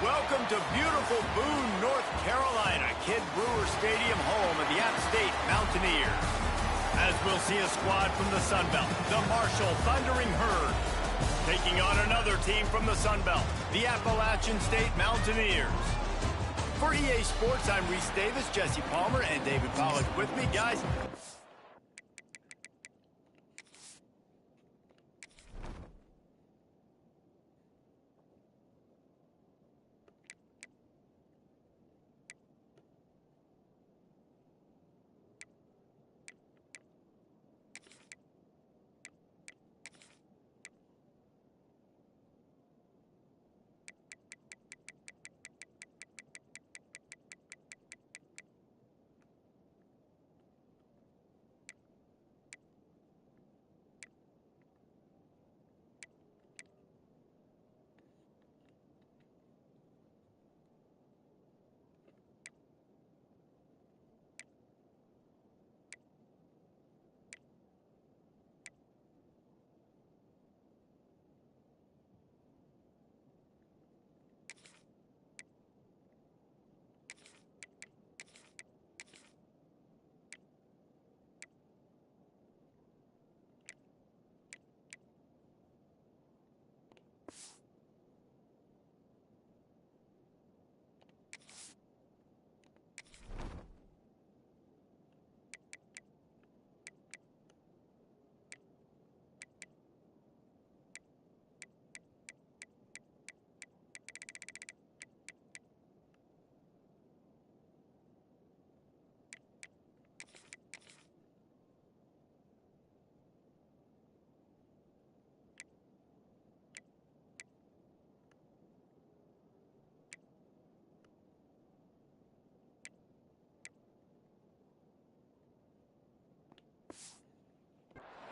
Welcome to beautiful Boone, North Carolina, Kid Brewer Stadium, home of the App State Mountaineers. As we'll see a squad from the Sun Belt, the Marshall Thundering Herd, taking on another team from the Sun Belt, the Appalachian State Mountaineers. For EA Sports, I'm Reese Davis, Jesse Palmer, and David Pollack with me, guys.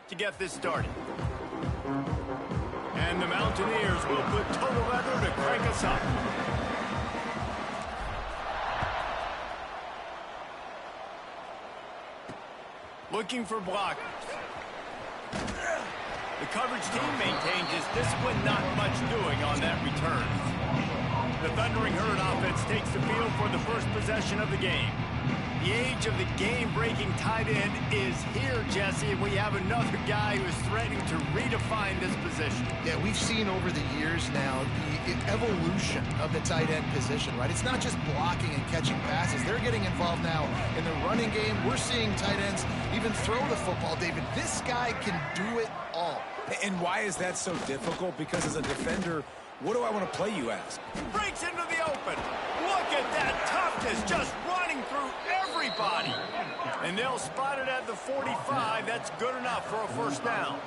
To get this started. And the Mountaineers will put total leather to crank us up. Looking for blockers. The coverage team maintains its discipline, not much doing on that return. The Thundering Herd offense takes the field for the first possession of the game. The age of the game-breaking tight end is here, Jesse, and we have another guy who is threatening to redefine this position. Yeah, we've seen over the years now the evolution of the tight end position, right? It's not just blocking and catching passes. They're getting involved now in the running game. We're seeing tight ends even throw the football, David. This guy can do it all. And why is that so difficult? Because as a defender, what do I want to play you as? Breaks into the open. Look at that toughness, just running through everybody. And they'll spot it at the 45. That's good enough for a first down.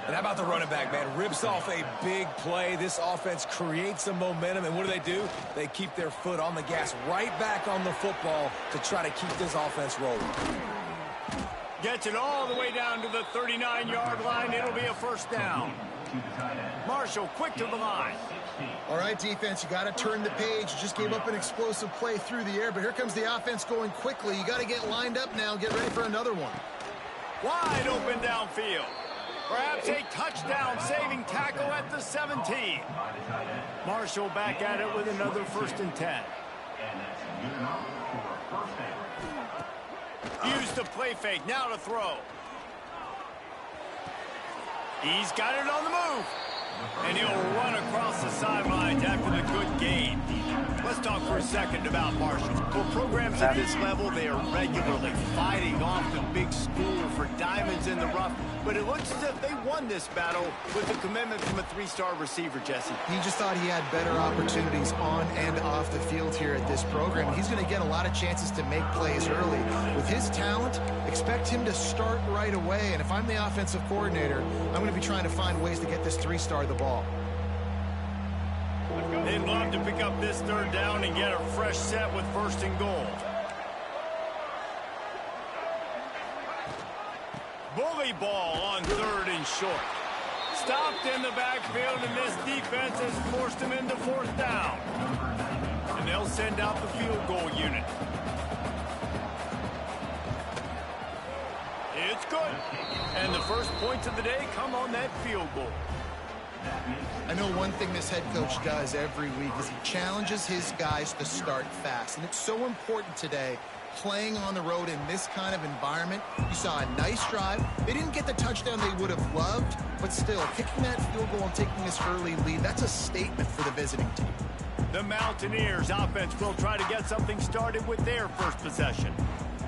And how about the running back, man? Rips off a big play. This offense creates some momentum. And what do? They keep their foot on the gas, right back on the football to try to keep this offense rolling. Gets it all the way down to the 39-yard line. It'll be a first down. Marshall, quick to the line. All right, defense, you got to turn the page. You just gave up an explosive play through the air, but here comes the offense going quickly. You got to get lined up now. Get ready for another one. Wide open downfield. Perhaps a touchdown-saving tackle at the 17. Marshall back at it with another 1st and 10. Use the play fake, now to throw. He's got it on the move. And he'll run across the sidelines after the good gain. Let's talk for a second about Marshall. For programs at this level, they are regularly fighting off the big school for diamonds in the rough. But it looks as if they won this battle with a commitment from a 3-star receiver, Jesse. He just thought he had better opportunities on and off the field here at this program. He's going to get a lot of chances to make plays early. With his talent, expect him to start right away. And if I'm the offensive coordinator, I'm going to be trying to find ways to get this 3-star the ball. They'd love to pick up this 3rd down and get a fresh set with 1st and goal. Bully ball on 3rd and short. Stopped in the backfield, and this defense has forced him into 4th down. And they'll send out the field goal unit. It's good. And the first points of the day come on that field goal. I know one thing this head coach does every week is he challenges his guys to start fast. And it's so important today, playing on the road in this kind of environment. You saw a nice drive. They didn't get the touchdown they would have loved, but still, kicking that field goal and taking this early lead, that's a statement for the visiting team. The Mountaineers offense will try to get something started with their first possession.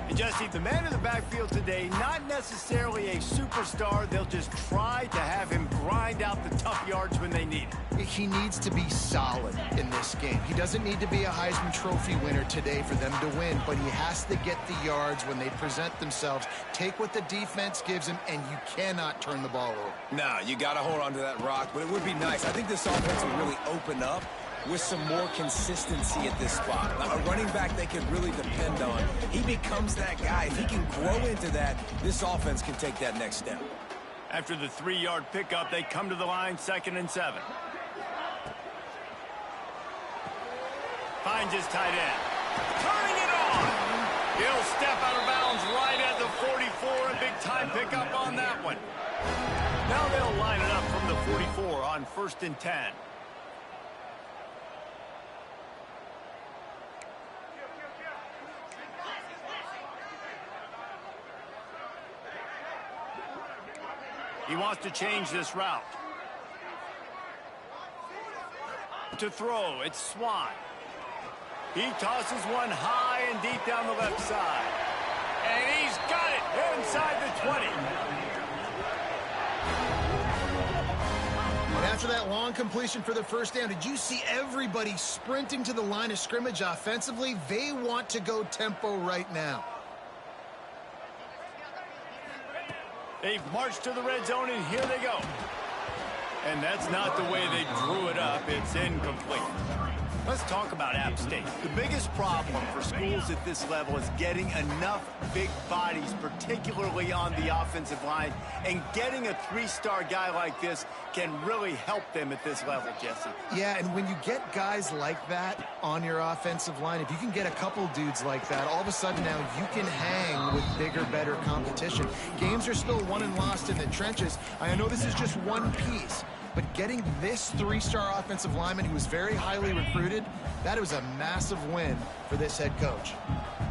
And Jesse, the man in the backfield today, not necessarily a superstar. They'll just try to have him grind out the tough yards when they need it. He needs to be solid in this game. He doesn't need to be a Heisman Trophy winner today for them to win, but he has to get the yards when they present themselves. Take what the defense gives him, and you cannot turn the ball over. No, you got to hold on to that rock, but it would be nice. I think this offense will really open up with some more consistency at this spot. A running back they can really depend on. He becomes that guy. If he can grow into that, this offense can take that next step. After the 3-yard pickup, they come to the line, 2nd and 7. Finds his tight end. Turning it on! He'll step out of bounds right at the 44. A big-time pickup on that one. Now they'll line it up from the 44 on 1st and 10. He wants to change this route. To throw, it's Swan. He tosses one high and deep down the left side. And he's got it inside the 20. And after that long completion for the first down, did you see everybody sprinting to the line of scrimmage offensively? They want to go tempo right now. They've marched to the red zone, and here they go. And that's not the way they drew it up. It's incomplete. Let's talk about App State. The biggest problem for schools at this level is getting enough big bodies, particularly on the offensive line, and getting a 3-star guy like this can really help them at this level, Jesse. Yeah, and when you get guys like that on your offensive line, if you can get a couple dudes like that, all of a sudden now you can hang with bigger, better competition. Games are still won and lost in the trenches. I know this is just one piece, but getting this 3-star offensive lineman who was very highly recruited, that was a massive win for this head coach.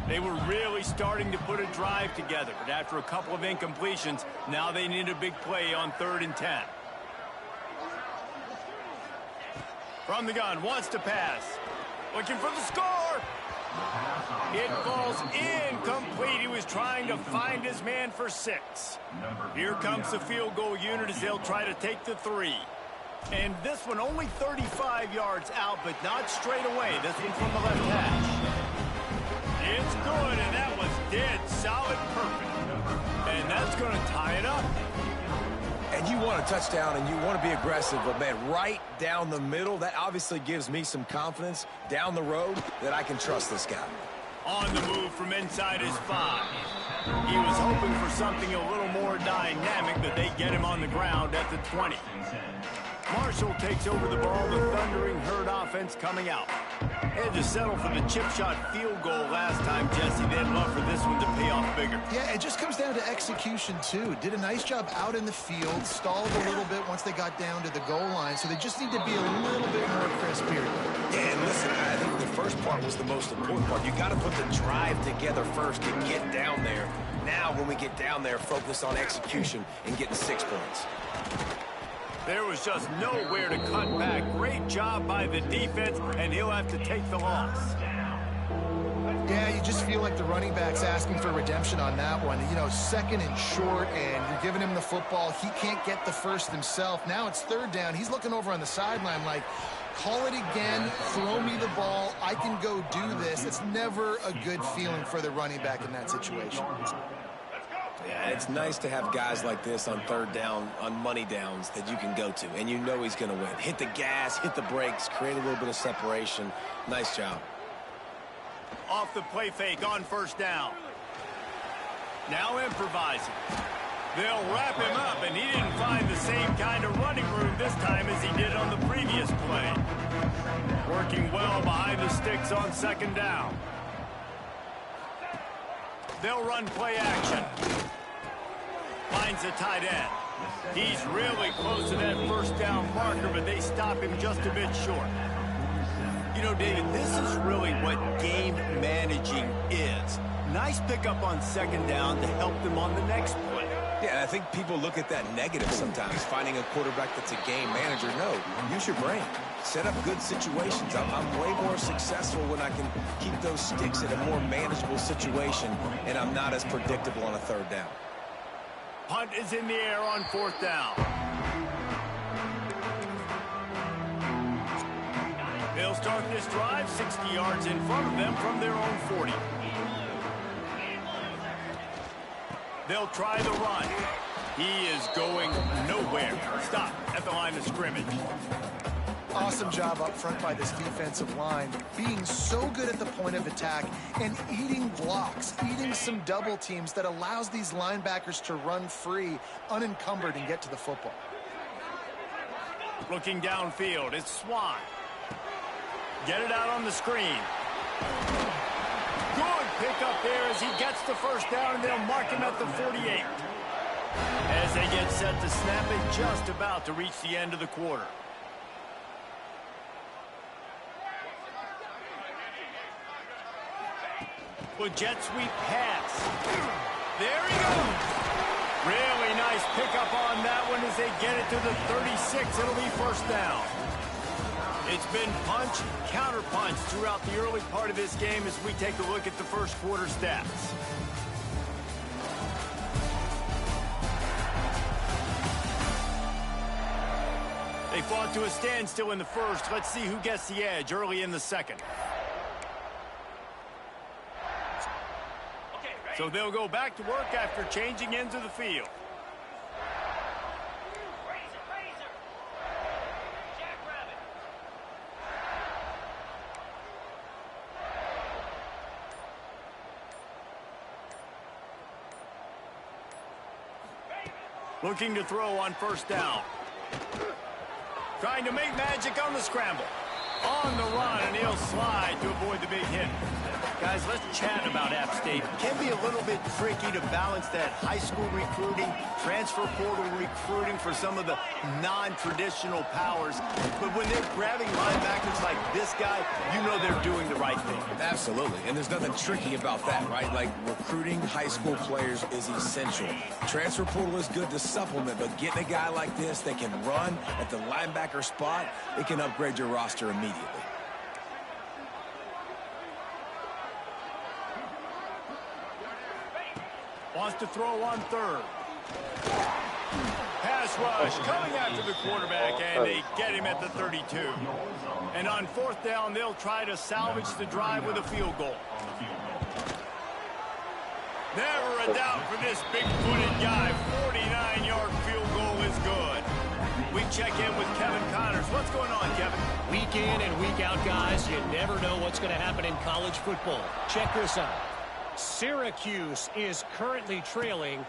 They were really starting to put a drive together, but after a couple of incompletions, now they need a big play on 3rd and 10. From the gun, wants to pass. Looking for the score. It falls incomplete. He was trying to find his man for 6. Here comes the field goal unit as they'll try to take the 3. And this one only 35 yards out, but not straight away. This one from the left hash. It's good, and that was dead solid perfect. And that's going to tie it up. And you want a touchdown, and you want to be aggressive, but, man, right down the middle, that obviously gives me some confidence down the road that I can trust this guy. On the move from inside his 5. He was hoping for something a little more dynamic, but they get him on the ground at the 20. Marshall takes over the ball, the Thundering Herd offense coming out. They had to settle for the chip shot field goal last time, Jesse. They'd love for this one to pay off bigger. Yeah, it just comes down to execution, too. Did a nice job out in the field, stalled a little bit once they got down to the goal line, so they just need to be a little bit more crisp here. Yeah, and listen, I think the first part was the most important part. You got to put the drive together first to get down there. Now, when we get down there, focus on execution and getting 6 points. There was just nowhere to cut back. Great job by the defense, and he'll have to take the loss. Yeah, you just feel like the running back's asking for redemption on that one. You know, 2nd and short, and you're giving him the football. He can't get the first himself. Now it's 3rd down. He's looking over on the sideline like, call it again, throw me the ball, I can go do this. It's never a good feeling for the running back in that situation. Yeah, it's nice to have guys like this on 3rd down, on money downs that you can go to, and you know he's going to win. Hit the gas, hit the brakes, create a little bit of separation. Nice job. Off the play fake on 1st down. Now improvising. They'll wrap him up, and he didn't find the same kind of running room this time as he did on the previous play. Working well behind the sticks on 2nd down. They'll run play action. Finds the tight end. He's really close to that first down marker, but they stop him just a bit short. You know, David, this is really what game managing is. Nice pickup on second down to help them on the next play. Yeah, and I think people look at that negative sometimes, finding a quarterback that's a game manager. No, use your brain. Set up good situations. I'm way more successful when I can keep those sticks in a more manageable situation, and I'm not as predictable on a third down. Punt is in the air on fourth down. They'll start this drive 60 yards in front of them from their own 40. They'll try the run. He is going nowhere. Stop at the line of scrimmage. Awesome job up front by this defensive line, being so good at the point of attack and eating blocks, eating some double teams that allows these linebackers to run free, unencumbered, and get to the football. Looking downfield, it's Swan. Get it out on the screen. Good pick up there as he gets the first down, and they'll mark him at the 48. As they get set to snap it, just about to reach the end of the quarter. With jet sweep pass. There he goes. Really nice pickup on that one as they get it to the 36. It'll be first down. It's been punch, counter punch throughout the early part of this game as we take a look at the first quarter stats. They fought to a standstill in the first. Let's see who gets the edge early in the second. So they'll go back to work after changing into the field. Looking to throw on first down. Trying to make magic on the scramble. On the run, and he'll slide to avoid the big hit. Guys, let's chat about App State. It can be a little bit tricky to balance that high school recruiting, transfer portal recruiting for some of the non-traditional powers. But when they're grabbing linebackers like this guy, you know they're doing the right thing. Absolutely, and there's nothing tricky about that, right? Like, recruiting high school players is essential. Transfer portal is good to supplement, but getting a guy like this that can run at the linebacker spot, it can upgrade your roster immediately. Wants to throw on third. Pass rush coming after the quarterback, and they get him at the 32. And on fourth down, they'll try to salvage the drive with a field goal. Never a doubt for this big-footed guy. 49-yard field goal is good. We check in with Kevin Connors. What's going on, Kevin? Week in and week out, guys. You never know what's going to happen in college football. Check this out. Syracuse is currently trailing,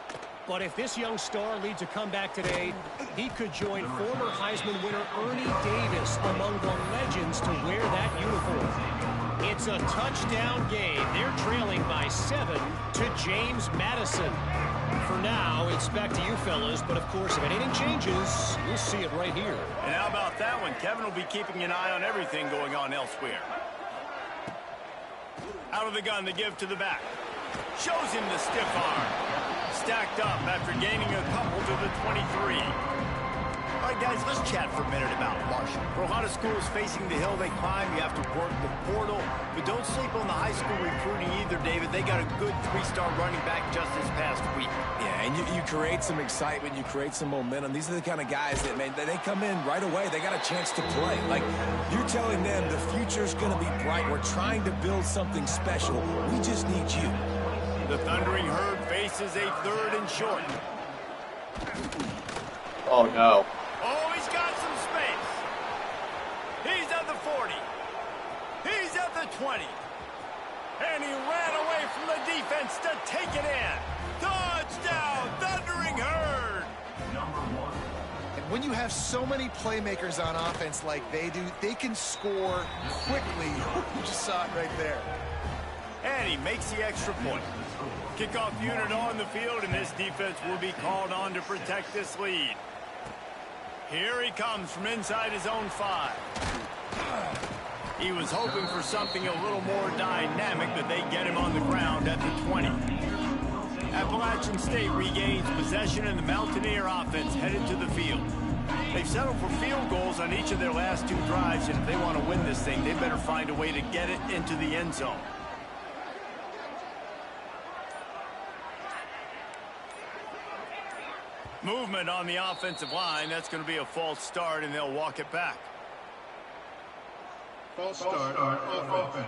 but if this young star leads a comeback today, he could join former Heisman winner Ernie Davis among the legends to wear that uniform. It's a touchdown game. They're trailing by 7 to James Madison. For now, it's back to you fellas, but of course, if anything changes, you'll see it right here. And how about that one? Kevin will be keeping an eye on everything going on elsewhere. Out of the gun, the give to the back. Shows him the stiff arm. Stacked up after gaining a couple to the 23. All right, guys, let's chat for a minute about Marshall. For a lot of schools facing the hill they climb, you have to work the portal. But don't sleep on the high school recruiting either, David. They got a good 3-star running back just this past week. Yeah, and you create some excitement, you create some momentum. These are the kind of guys that, man, they come in right away. They got a chance to play. Like, you're telling them the future's going to be bright. We're trying to build something special. We just need you. The Thundering Herd faces a third and short. Oh, no. Oh, he's got some space. He's at the 40. He's at the 20. And he ran away from the defense to take it in. Touchdown, Thundering Herd. And when you have so many playmakers on offense like they do, they can score quickly. You just saw it right there. And he makes the extra point. Kickoff unit on the field, and this defense will be called on to protect this lead. Here he comes from inside his own 5. He was hoping for something a little more dynamic, but they get him on the ground at the 20. Appalachian State regains possession, and the Mountaineer offense headed to the field. They've settled for field goals on each of their last 2 drives, and if they want to win this thing, they better find a way to get it into the end zone. Movement on the offensive line. That's going to be a false start, and they'll walk it back. False start on offense.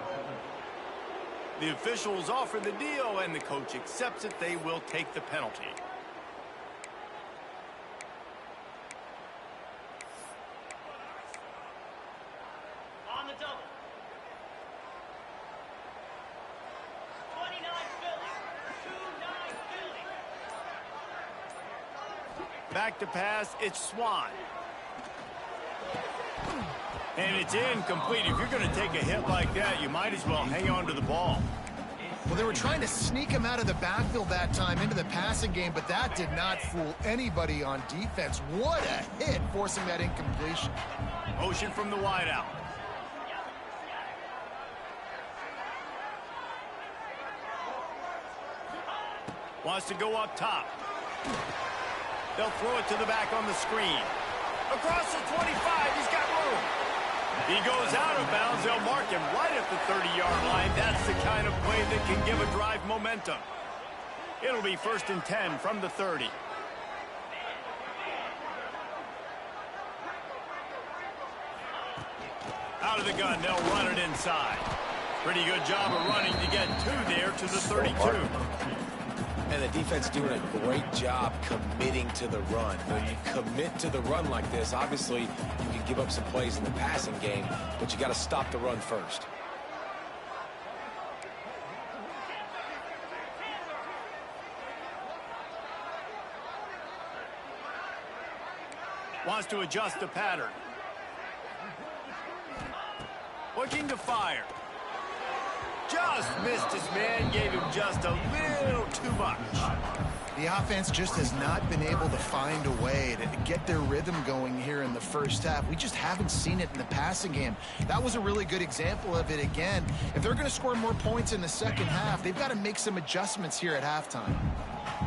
The officials offer the deal, and the coach accepts it. They will take the penalty. On the double. 29 Philly. 2-9 Philly. Back to pass. It's Swan. And it's incomplete. If you're going to take a hit like that, you might as well hang on to the ball. Well, they were trying to sneak him out of the backfield that time into the passing game, but that did not fool anybody on defense. What a hit, forcing that incompletion. Motion from the wideout. Wants to go up top. They'll throw it to the back on the screen. Across the 25, he's got room. He goes out of bounds. They'll mark him right at the 30-yard line. That's the kind of play that can give a drive momentum. It'll be 1st and 10 from the 30. Out of the gun, they'll run it inside. Pretty good job of running to get 2 there to the 32. And the defense doing a great job committing to the run. When you commit to the run like this, obviously you can give up some plays in the passing game, but you got to stop the run first. Wants to adjust the pattern. Looking to fire. Just missed his man, gave him just a little too much. The offense just has not been able to find a way to get their rhythm going here in the first half. We just haven't seen it in the passing game. That was a really good example of it again. If they're going to score more points in the second half, they've got to make some adjustments here at halftime.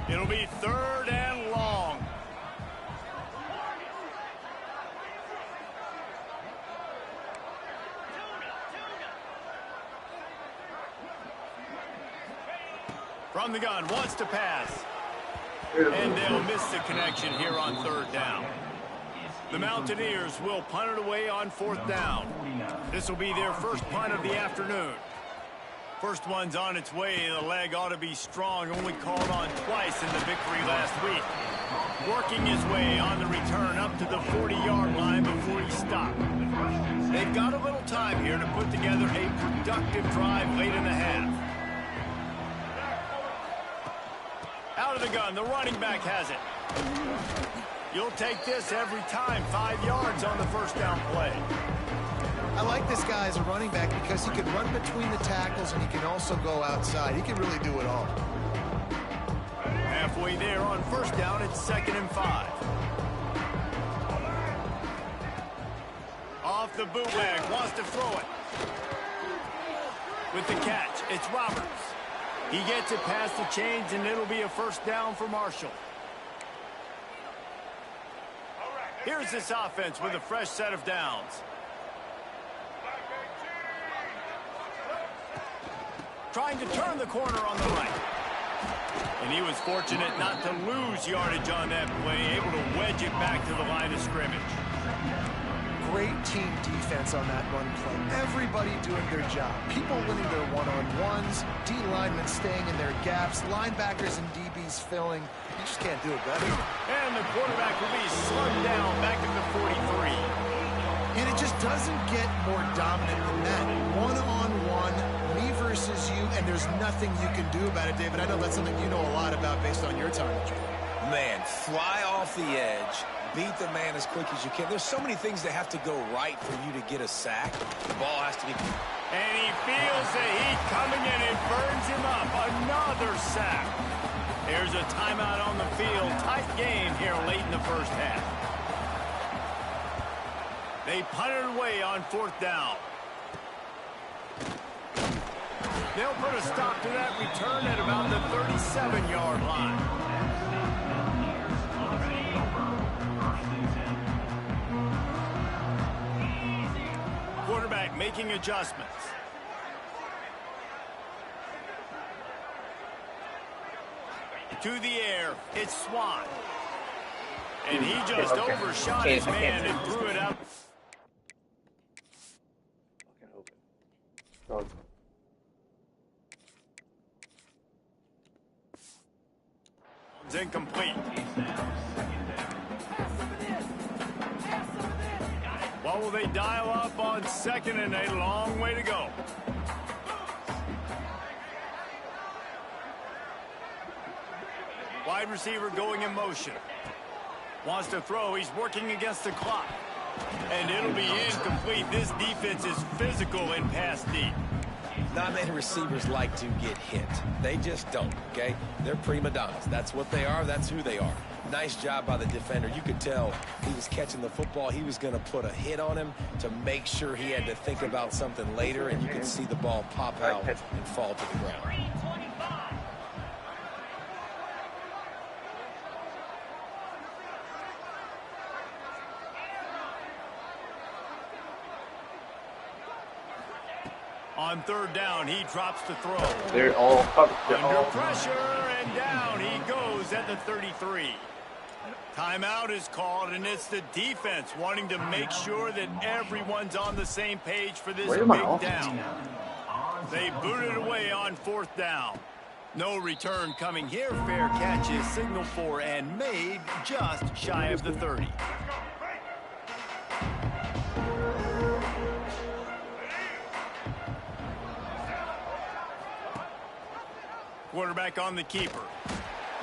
It'll be 3rd and long. From the gun, wants to pass. And they'll miss the connection here on 3rd down. The Mountaineers will punt it away on 4th down. This will be their first punt of the afternoon. First one's on its way. The leg ought to be strong. Only called on twice in the victory last week. Working his way on the return up to the 40-yard line before he stopped. They've got a little time here to put together a productive drive late in the half. Out of the gun, the running back has it. You'll take this every time. 5 yards on the first down play. I like this guy as a running back because he can run between the tackles and he can also go outside. He can really do it all. Halfway there on 1st down, it's 2nd and 5. Off the bootleg, wants to throw it. With the catch, it's Roberts. He gets it past the chains, and it'll be a 1st down for Marshall. Here's this offense with a fresh set of downs. Trying to turn the corner on the right. And he was fortunate not to lose yardage on that play, able to wedge it back to the line of scrimmage. Great team defense on that run play. Everybody doing their job. People winning their one-on-ones, D linemen staying in their gaps, linebackers and DBs filling. You just can't do it better. And the quarterback will be slugged down back at the 43. And it just doesn't get more dominant than that. One-on-one, me versus you, and there's nothing you can do about it, David. I know that's something you know a lot about based on your time. Man, fly off the edge. Beat the man as quick as you can. There's so many things that have to go right for you to get a sack. The ball has to be And he feels the heat coming and it burns him up. Another sack. There's a timeout on the field. Tight game here late in the first half. They punt it away on 4th down. They'll put a stop to that return at about the 37-yard line. Quarterback making adjustments. To the air, it's Swan. And he just overshot his man and threw it out. It's incomplete. What will they dial up on 2nd and a long way to go? Wide receiver going in motion. Wants to throw. He's working against the clock. And it'll be incomplete. This defense is physical in pass deep. Not many receivers like to get hit. They just don't, okay? They're prima donnas. That's what they are. That's who they are. Nice job by the defender. You could tell he was catching the football. He was going to put a hit on him to make sure he had to think about something later, and you could see the ball pop out and fall to the ground. On 3rd down, he drops to throw. They're all covered. Under pressure, and down he goes at the 33. Timeout is called, and it's the defense wanting to make sure that everyone's on the same page for this big down. They boot it away on 4th down. No return coming here. Fair catch is signaled for and made just shy of the 30. Quarterback on the keeper.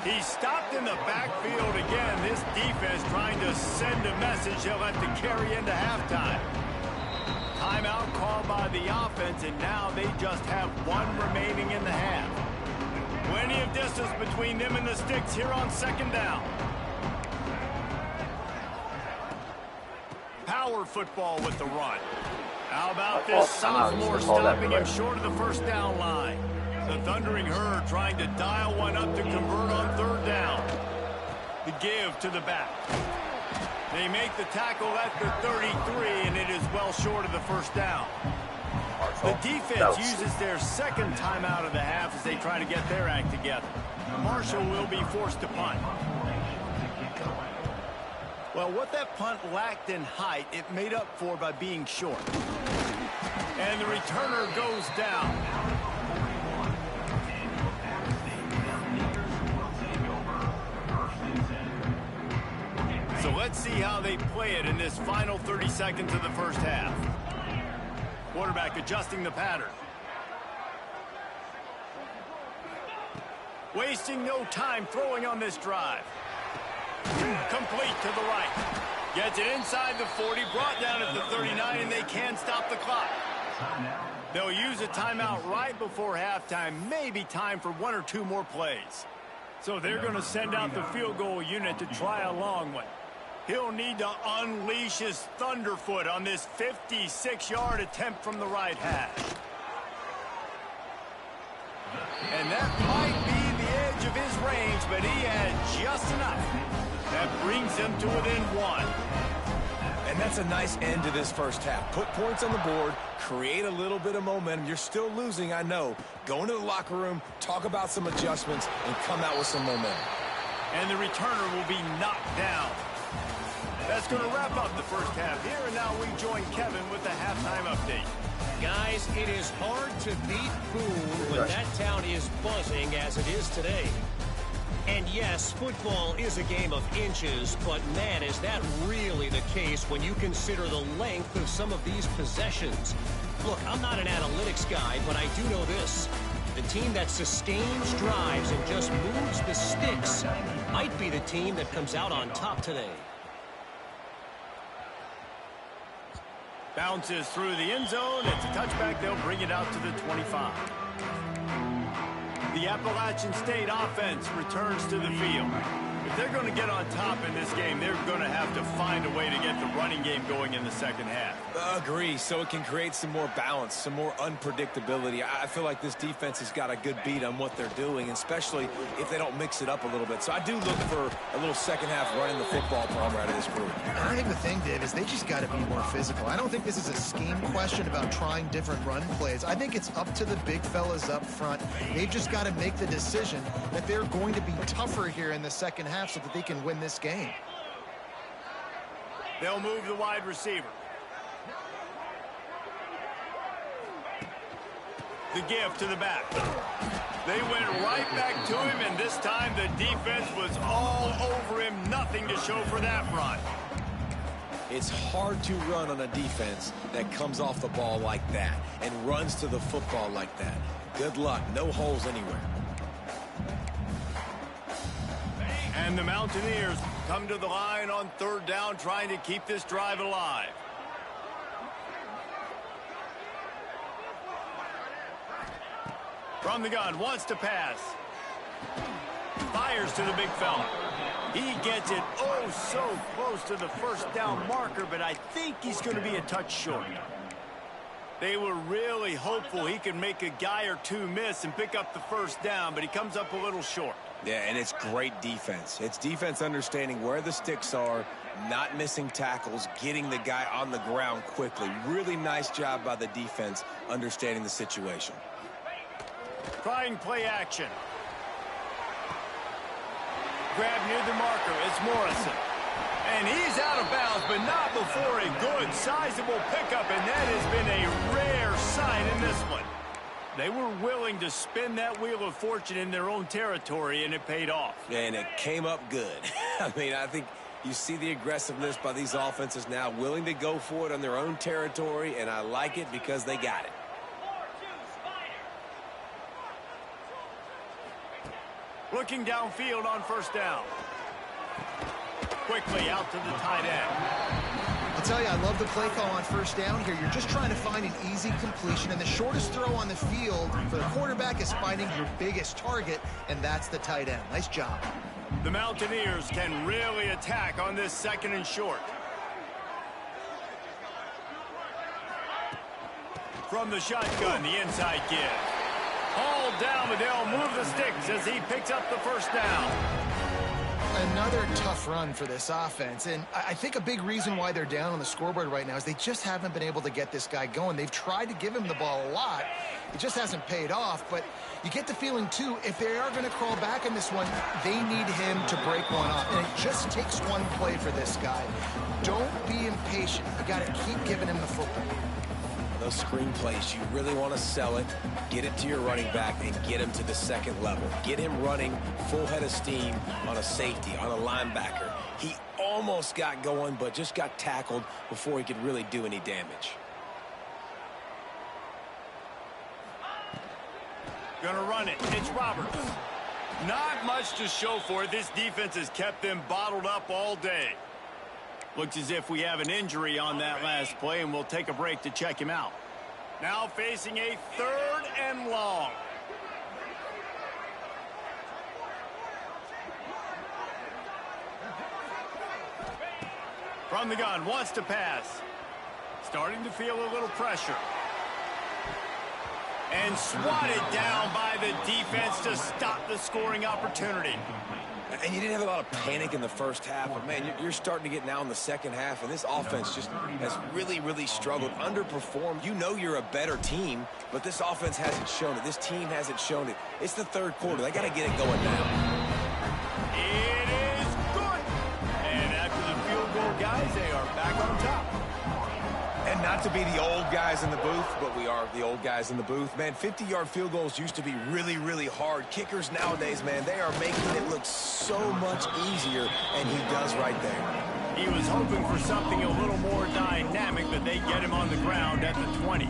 He's stopped in the backfield again. This defense trying to send a message they'll have to carry into halftime. Timeout called by the offense, and now they just have one remaining in the half. Plenty of distance between them and the sticks here on 2nd down. Power football with the run. How about this sophomore stopping him short of the 1st down line? The Thundering Herd trying to dial one up to convert on 3rd down. The give to the back. They make the tackle at the 33, and it is well short of the 1st down. The defense uses their 2nd timeout of the half as they try to get their act together. Marshall will be forced to punt. Well, what that punt lacked in height, it made up for by being short. And the returner goes down. So let's see how they play it in this final 30 seconds of the first half. Quarterback adjusting the pattern. Wasting no time throwing on this drive. Complete to the right. Gets it inside the 40, brought down at the 39, and they can stop the clock. They'll use a timeout right before halftime, maybe time for 1 or 2 more plays. So they're going to send out the field goal unit to try a long one. He'll need to unleash his thunderfoot on this 56-yard attempt from the right hash. And that might be the edge of his range, but he had just enough. That brings him to within 1. And that's a nice end to this first half. Put points on the board, create a little bit of momentum. You're still losing, I know. Go into the locker room, talk about some adjustments, and come out with some momentum. And the returner will be knocked down. That's going to wrap up the first half here, and now we join Kevin with the halftime update. Guys, it is hard to beat Boone when that town is buzzing as it is today. And yes, football is a game of inches, but man, is that really the case when you consider the length of some of these possessions. Look, I'm not an analytics guy, but I do know this. The team that sustains drives and just moves the sticks might be the team that comes out on top today. Bounces through the end zone. It's a touchback. They'll bring it out to the 25. The Appalachian State offense returns to the field. If they're going to get on top in this game, they're going to have to find a way to get the running game going in the second half. Agree, so it can create some more balance, some more unpredictability. I feel like this defense has got a good beat on what they're doing, especially if they don't mix it up a little bit. So I do look for a little second half running the football problem out of this group. I think the thing, Dave, is they just got to be more physical. I don't think this is a scheme question about trying different run plays. I think it's up to the big fellas up front. They've just got to make the decision that they're going to be tougher here in the second half so that they can win this game. They'll move the wide receiver. The give to the back. They went right back to him, and this time the defense was all over him. Nothing to show for that run. It's hard to run on a defense that comes off the ball like that and runs to the football like that. Good luck. No holes anywhere. And the Mountaineers come to the line on third down, trying to keep this drive alive. From the gun, wants to pass. Fires to the big fella. He gets it oh so close to the first down marker, but I think he's going to be a touch short. They were really hopeful he could make a guy or two miss and pick up the first down, but he comes up a little short. Yeah, and it's great defense. It's defense understanding where the sticks are, not missing tackles, getting the guy on the ground quickly. Really nice job by the defense understanding the situation. Trying play action. Grab near the marker. It's Morrison. And he's out of bounds, but not before a good, sizable pickup, and that has been a rare sight in this one. They were willing to spin that wheel of fortune in their own territory, and it paid off. And it came up good. I mean, I think you see the aggressiveness by these offenses now, willing to go for it on their own territory, and I like it because they got it. Looking downfield on first down. Quickly out to the tight end. I'll tell you, I love the play call on first down here. You're just trying to find an easy completion, and the shortest throw on the field for the quarterback is finding your biggest target, and that's the tight end. Nice job. The Mountaineers can really attack on this second and short. From the shotgun, the inside give. Hauled down, but they'll move the sticks as he picks up the first down. Another tough run for this offense, and I think a big reason why they're down on the scoreboard right now is they just haven't been able to get this guy going. They've tried to give him the ball a lot. It just hasn't paid off, but you get the feeling, too, if they are going to crawl back in this one, they need him to break one off, and it just takes one play for this guy. Don't be impatient. You got to keep giving him the football. Those screen plays, you really want to sell it, get it to your running back, and get him to the second level. Get him running full head of steam on a safety, on a linebacker. He almost got going, but just got tackled before he could really do any damage. Gonna run it. It's Roberts. Not much to show for it. This defense has kept them bottled up all day. Looks as if we have an injury on that last play, and we'll take a break to check him out. Now facing a third and long. From the gun, wants to pass. Starting to feel a little pressure. And swatted down by the defense to stop the scoring opportunity. And you didn't have a lot of panic in the first half, but, man, you're starting to get now in the second half, and this offense just has really, really struggled, underperformed. You know you're a better team, but this offense hasn't shown it. This team hasn't shown it. It's the third quarter. They got to get it going now. It is good. And after the field goal, guys, they are back on top. And not to be the old guys in the booth, but we are the old guys in the booth. Man, 50-yard field goals used to be really, really hard. Kickers nowadays, man, they are making it look so much easier, and he does right there. He was hoping for something a little more dynamic, but they get him on the ground at the 20.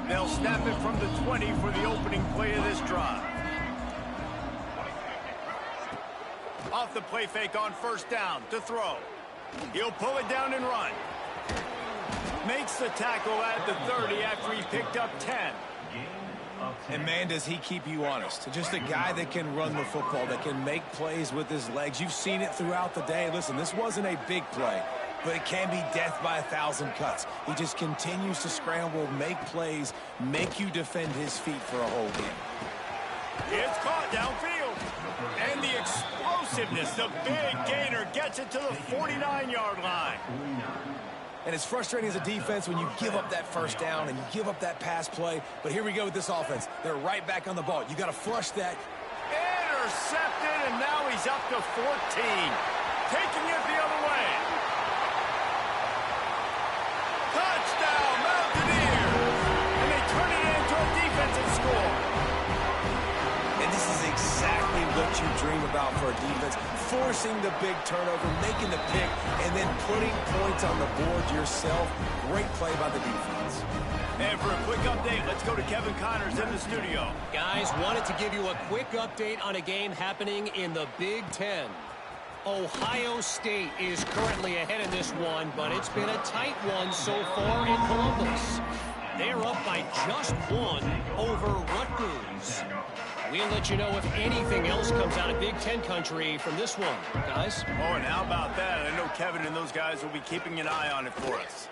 They'll snap it from the 20 for the opening play of this drive. Off the play fake on first down to throw. He'll pull it down and run. Makes the tackle at the 30 after he picked up 10. And, man, does he keep you honest. Just a guy that can run the football, that can make plays with his legs. You've seen it throughout the day. Listen, this wasn't a big play, but it can be death by 1,000 cuts. He just continues to scramble, make plays, make you defend his feet for a whole game. It's caught downfield. And the explosiveness, the big gainer gets it to the 49-yard line. And it's frustrating as a defense when you give up that first down and you give up that pass play. But here we go with this offense. They're right back on the ball. You got to flush that. Intercepted, and now he's up to 14. Taking it the other way. Touchdown, Mountaineers! And they turn it into a defensive score. And this is exactly what you dream about for a defense. Forcing the big turnover, making the pick, and then putting points on the board yourself. Great play by the defense. And for a quick update, let's go to Kevin Connors in the studio. Guys, wanted to give you a quick update on a game happening in the Big Ten. Ohio State is currently ahead in this one, but it's been a tight one so far in Columbus. They're up by just one over Rutgers. We'll let you know if anything else comes out of Big Ten country from this one, guys. Oh, and how about that? I know Kevin and those guys will be keeping an eye on it for us.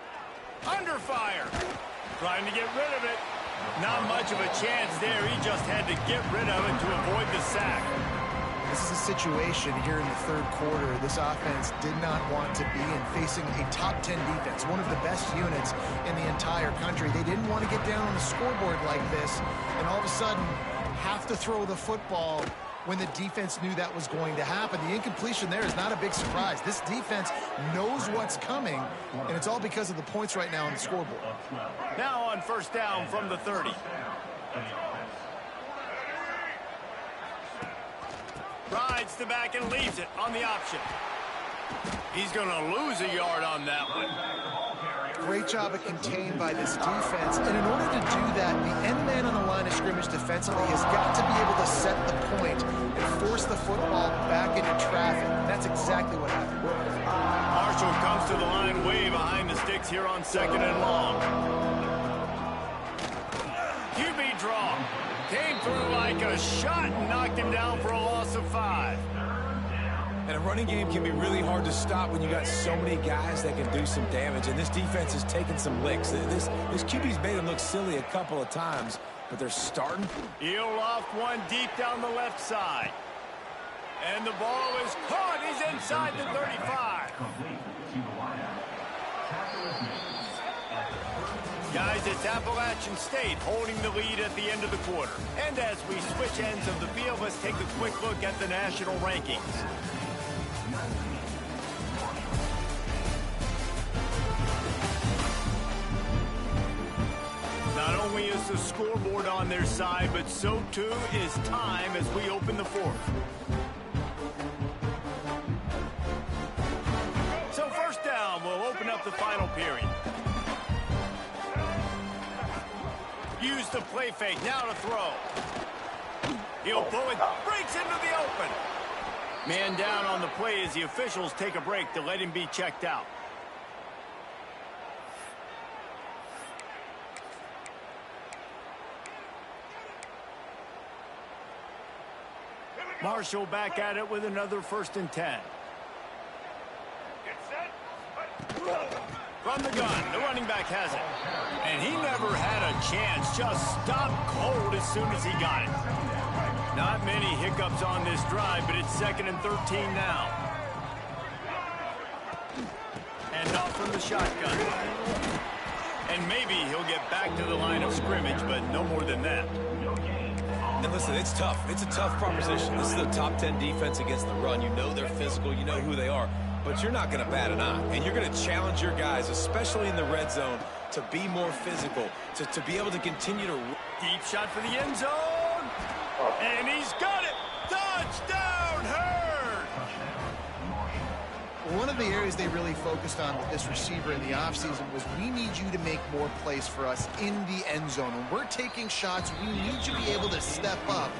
Under fire. Trying to get rid of it. Not much of a chance there. He just had to get rid of it to avoid the sack. This is a situation here in the third quarter this offense did not want to be in, facing a top 10 defense, one of the best units in the entire country. They didn't want to get down on the scoreboard like this, and all of a sudden have to throw the football when the defense knew that was going to happen. The incompletion there is not a big surprise. This defense knows what's coming, and it's all because of the points right now on the scoreboard. Now on first down from the 30. Rides the back and leaves it on the option. He's going to lose a yard on that one. Great job of contained by this defense. And in order to do that, the end man on the line of scrimmage defensively has got to be able to set the point and force the football back into traffic. And that's exactly what happened. Marshall comes to the line way behind the sticks here on 2nd and long. QB draw. Came through like a shot and knocked him down for a loss of 5. And a running game can be really hard to stop when you got so many guys that can do some damage. And this defense is taking some licks. This QB's made him look silly a couple of times, but they're starting. He'll loft one deep down the left side. And the ball is caught. He's inside the 35. Guys, it's Appalachian State holding the lead at the end of the quarter. And as we switch ends of the field, let's take a quick look at the national rankings. Not only is the scoreboard on their side, but so too is time as we open the fourth. So first down, we'll open up the final period. Use the play fake, now to throw. He'll pull it, breaks into the open. Man down on the play as the officials take a break to let him be checked out. Marshall back at it with another 1st and 10. From the gun, the running back has it. And he never had a chance, just stopped cold as soon as he got it. Not many hiccups on this drive, but it's 2nd and 13 now. And off from the shotgun. And maybe he'll get back to the line of scrimmage, but no more than that. And listen, it's tough. It's a tough proposition. This is a top 10 defense against the run. You know they're physical. You know who they are. But you're not going to bat an eye. And you're going to challenge your guys, especially in the red zone, to be more physical, to be able to continue to... Deep shot for the end zone. And he's got it. Touchdown, Herd! One of the areas they really focused on with this receiver in the offseason was we need you to make more plays for us in the end zone. When we're taking shots, we need you to be able to step up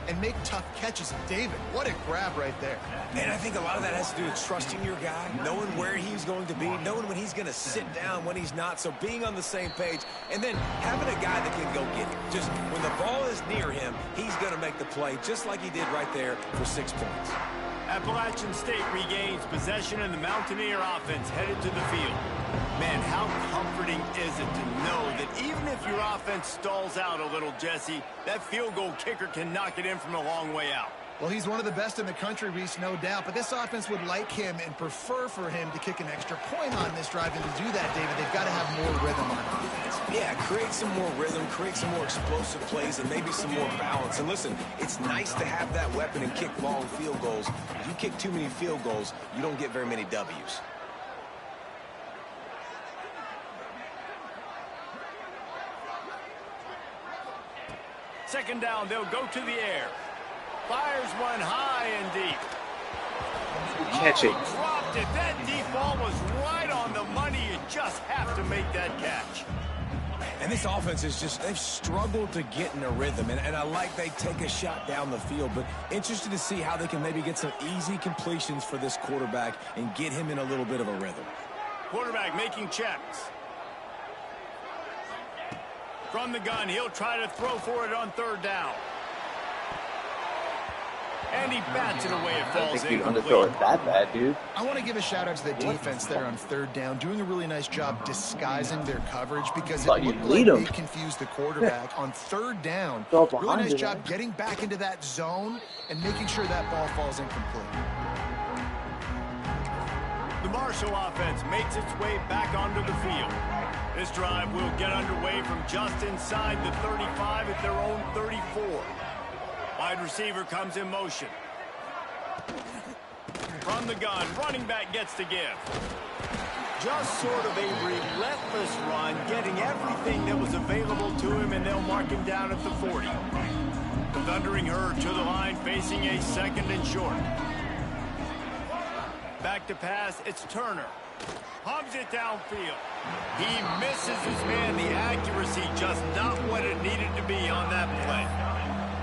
and make tough catches. David, what a grab right there. And I think a lot of that has to do with trusting your guy, knowing where he's going to be, knowing when he's going to sit down, when he's not. So being on the same page, and then having a guy that can go get it. Just when the ball is near him, he's going to make the play, just like he did right there for 6 points. Appalachian State regains possession and the Mountaineer offense headed to the field. Man, how comforting is it to know that even if your offense stalls out a little, Jesse, that field goal kicker can knock it in from a long way out. Well, he's one of the best in the country, Reese, no doubt. But this offense would like him and prefer for him to kick an extra point on this drive. And to do that, David, they've got to have more rhythm on offense. Yeah, create some more rhythm, create some more explosive plays, and maybe some more balance. And listen, it's nice to have that weapon and kick long field goals. If you kick too many field goals, you don't get very many W's. Second down, they'll go to the air. Fires one high and deep. Catch it. Dropped it. That deep ball was right on the money. You just have to make that catch. And this offense is just, they've struggled to get in a rhythm. And I like they take a shot down the field, but interested to see how they can maybe get some easy completions for this quarterback and get him in a little bit of a rhythm. Quarterback making checks. From the gun, he'll try to throw for it on third down. And he bats it away. It I falls think you'd underthrow it that bad, dude. I want to give a shout out to the defense there on third down, doing a really nice job disguising their coverage because it looked like they confused the quarterback on third down. Really nice job getting back into that zone and making sure that ball falls incomplete. The Marshall offense makes its way back onto the field. This drive will get underway from just inside the 35 at their own 34. Wide receiver comes in motion. From the gun, running back gets to give. Just sort of a relentless run, getting everything that was available to him, and they'll mark him down at the 40. The Thundering Herd to the line, facing a second and short. Back to pass, it's Turner. Pumps it downfield. He misses his man. The accuracy just not what it needed to be on that play.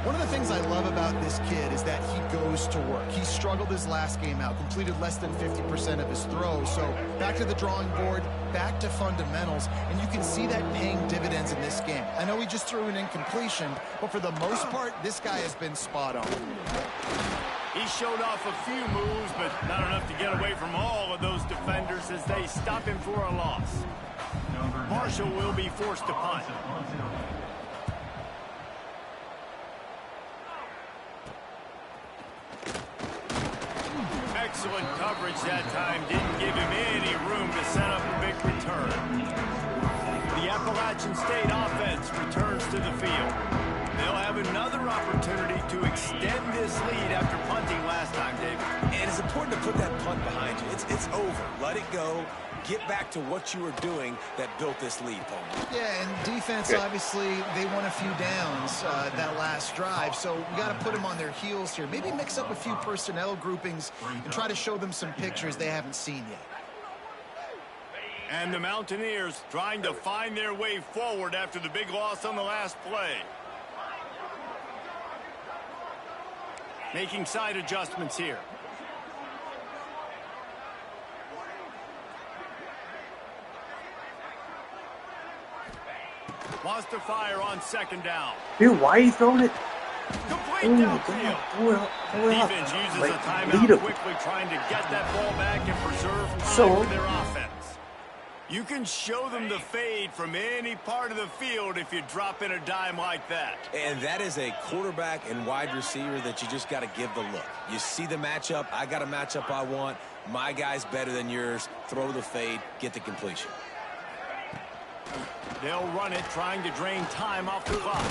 One of the things I love about this kid is that he goes to work. He struggled his last game out, completed less than 50% of his throws. So back to the drawing board, back to fundamentals, and you can see that paying dividends in this game. I know he just threw an incompletion, but for the most part, this guy has been spot on. He showed off a few moves, but not enough to get away from all of those defenders as they stop him for a loss. Marshall will be forced to punt. Excellent coverage that time. Didn't give him any room to set up a big return. The Appalachian State offense returns to the field. They'll have another opportunity to extend this lead after punting last time, David. And it's important to put that punt behind you. It's over. Let it go. Get back to what you were doing that built this lead, Paul. Yeah, and defense, obviously, they won a few downs that last drive, so we got to put them on their heels here. Maybe mix up a few personnel groupings and try to show them some pictures they haven't seen yet. And the Mountaineers trying to find their way forward after the big loss on the last play. Making side adjustments here. Wants to fire on second down. Dude, why are you throwing it? Complete downfield. Defense uses a timeout quickly, trying to get that ball back and preserve time for their offense. You can show them the fade from any part of the field if you drop in a dime like that. And that is a quarterback and wide receiver that you just got to give the look. You see the matchup. I got a matchup I want. My guy's better than yours. Throw the fade. Get the completion. They'll run it, trying to drain time off the clock.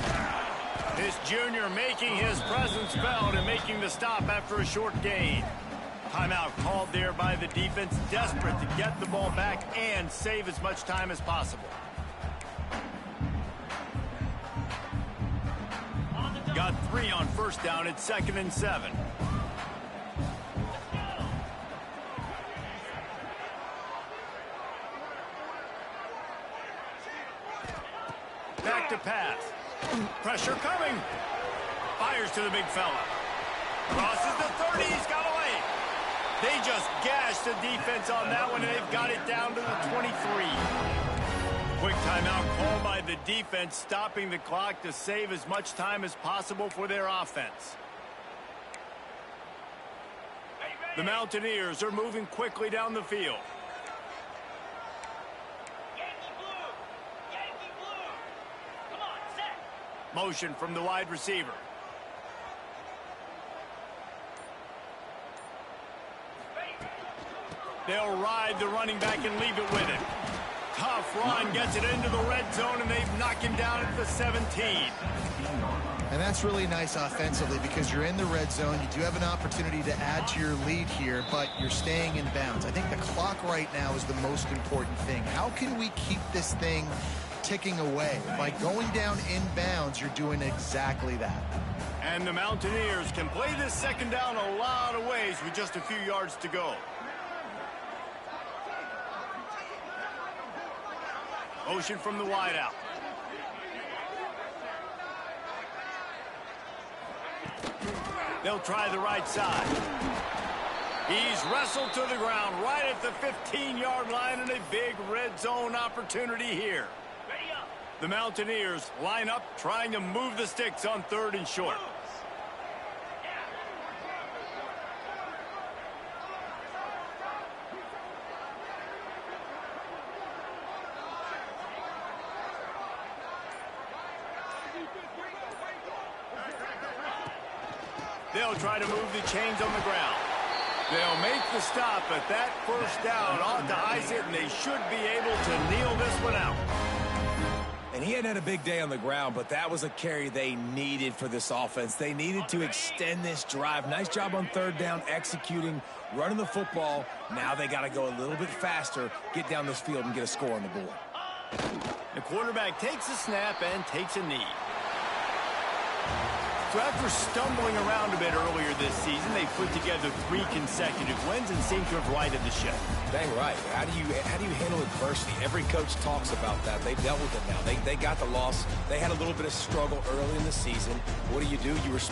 This junior making his presence felt and making the stop after a short gain. Timeout called there by the defense, desperate to get the ball back and save as much time as possible. Got 3 on first down at 2nd and 7. Back to pass. Pressure coming. Fires to the big fella. Crosses the 30. He's got away. They just gashed the defense on that one, and they've got it down to the 23. Quick timeout called by the defense, stopping the clock to save as much time as possible for their offense. The Mountaineers are moving quickly down the field. Yankee blue. Yankee blue. Come on, set. Motion from the wide receiver. They'll ride the running back and leave it with him. Tough run, gets it into the red zone, and they've knocked him down at the 17. And that's really nice offensively because you're in the red zone. You do have an opportunity to add to your lead here, but you're staying in bounds. I think the clock right now is the most important thing. How can we keep this thing ticking away? By going down in bounds, you're doing exactly that. And the Mountaineers can play this second down a lot of ways with just a few yards to go. Motion from the wideout. They'll try the right side. He's wrestled to the ground right at the 15-yard line, and a big red zone opportunity here. Ready up. The Mountaineers line up, trying to move the sticks on 3rd and short. They'll try to move the chains on the ground. They'll make the stop, but that first down ought to ice it, and they should be able to kneel this one out. And he hadn't had a big day on the ground, but that was a carry they needed for this offense. They needed to extend this drive. Nice job on 3rd down, executing, running the football. Now they got to go a little bit faster, get down this field, and get a score on the board. The quarterback takes a snap and takes a knee. So after stumbling around a bit earlier this season, they put together 3 consecutive wins and seem to have righted the ship. Dang right. How do you handle adversity? Every coach talks about that. They dealt with it now. They got the loss. They had a little bit of struggle early in the season. What do? You respond.